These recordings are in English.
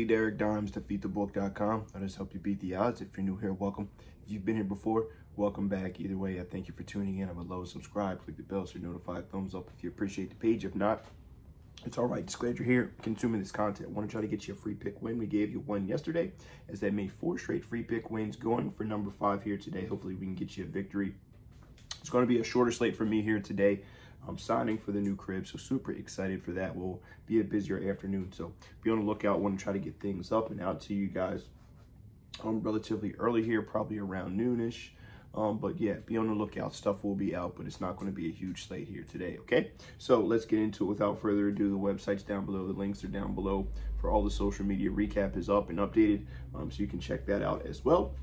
D, Derek Dimes, defeatthebook.com. Let us help you beat the odds. If you're new here, welcome. If you've been here before, welcome back. Either way, I thank you for tuning in. I would love to subscribe, click the bell so you're notified, thumbs up if you appreciate the page. If not, it's all right. Just glad you're here consuming this content. I want to try to get you a free pick win. We gave you one yesterday, as that made 4 straight free pick wins. Going for number 5 here today. Hopefully we can get you a victory. It's going to be a shorter slate for me here today. I'm signing for the new crib, so super excited for that. Will be a busier afternoon, so be on the lookout. Want to try to get things up and out to you guys relatively early here, probably around noonish. But yeah, be on the lookout. Stuff will be out, but it's not going to be a huge slate here today, okay? So let's get into it without further ado. The website's down below. The links are down below for all the social media. Recap is up and updated, so you can check that out as well.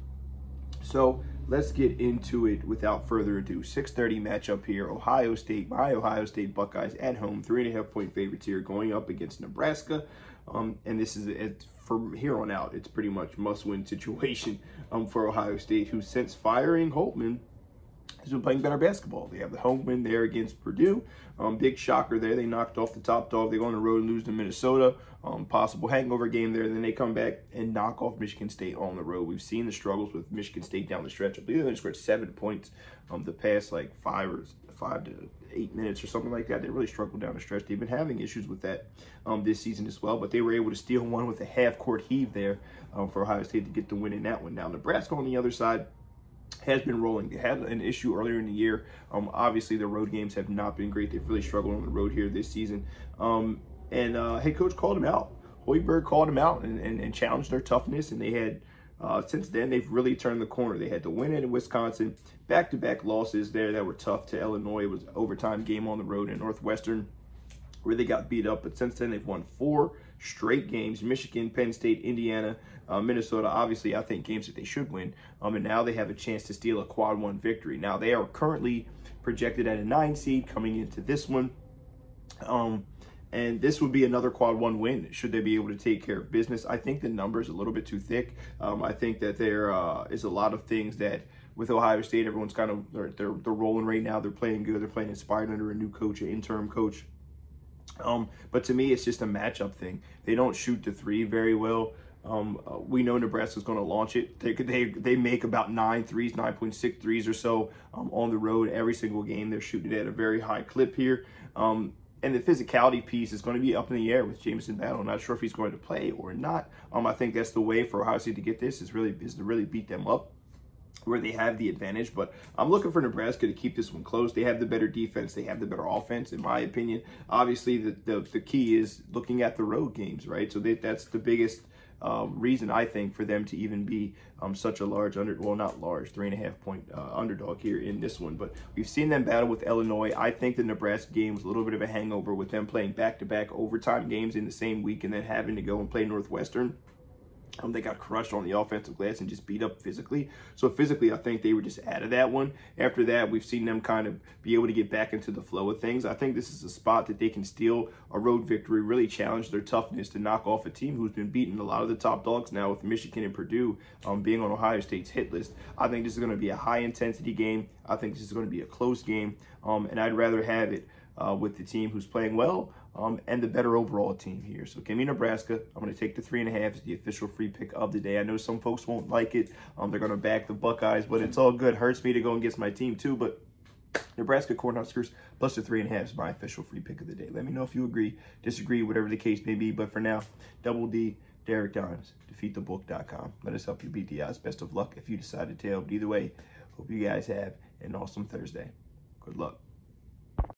So let's get into it without further ado. 6:30 matchup here. My Ohio State Buckeyes at home, 3.5-point favorites here, going up against Nebraska. And this is, from here on out, it's pretty much must-win situation for Ohio State, who since firing Holtman has been playing better basketball. They have the home win there against Purdue. Big shocker there. They knocked off the top dog. They go on the road and lose to Minnesota. Possible hangover game there. Then they come back and knock off Michigan State on the road. We've seen the struggles with Michigan State down the stretch. I believe they scored 7 points the past like 5 to 8 minutes or something like that. They really struggled down the stretch. They've been having issues with that this season as well, but they were able to steal one with a half-court heave there for Ohio State to get the win in that one. Now, Nebraska on the other side has been rolling. They had an issue earlier in the year. Obviously, the road games have not been great. They've really struggled on the road here this season. Head coach called him out. Hoiberg called him out and challenged their toughness, and they had since then, they've really turned the corner. They had to win it in Wisconsin, back-to-back losses there that were tough to Illinois. It was an overtime game on the road in Northwestern where they got beat up. But since then, they've won 4 straight games. Michigan, Penn State, Indiana, Minnesota, obviously, I think games that they should win. And now they have a chance to steal a quad 1 victory. Now, they are currently projected at a 9 seed coming into this one. And this would be another quad 1 win should they be able to take care of business. I think the number is a little bit too thick. I think that there is a lot of things that with Ohio State, everyone's kind of, they're rolling right now. They're playing good. They're playing inspired under a new coach, an interim coach. But to me, it's just a matchup thing. They don't shoot the 3 very well. We know Nebraska's going to launch it. They make about 9 threes, 9.6 threes or so on the road every single game. They're shooting it at a very high clip here. And the physicality piece is going to be up in the air with Jamison Battle. I'm not sure if he's going to play or not. I think that's the way for Ohio State to get this is to really beat them up where they have the advantage. But I'm looking for Nebraska to keep this one close. They have the better defense. They have the better offense, in my opinion. Obviously, the key is looking at the road games, right? So that's the biggest reason, I think, for them to even be such a large not large, 3.5-point underdog here in this one. But we've seen them battle with Illinois. I think the Nebraska game was a little bit of a hangover with them playing back-to-back overtime games in the same week and then having to go and play Northwestern. They got crushed on the offensive glass and just beat up physically. So physically, I think they were just out of that one. After that, we've seen them kind of be able to get back into the flow of things. I think this is a spot that they can steal a road victory, really challenge their toughness to knock off a team who's been beating a lot of the top dogs now with Michigan and Purdue being on Ohio State's hit list. I think this is going to be a high-intensity game. I think this is going to be a close game, and I'd rather have it with the team who's playing well and the better overall team here. So give me Nebraska. I'm going to take the 3.5 as the official free pick of the day. I know some folks won't like it. They're going to back the Buckeyes, but it's all good. Hurts me to go against my team too, but Nebraska Cornhuskers plus the 3.5 is my official free pick of the day. Let me know if you agree, disagree, whatever the case may be. But for now, Double D, Derek Dimes, defeatthebook.com. Let us help you beat the odds. Best of luck if you decide to tail. But either way, hope you guys have an awesome Thursday. Good luck.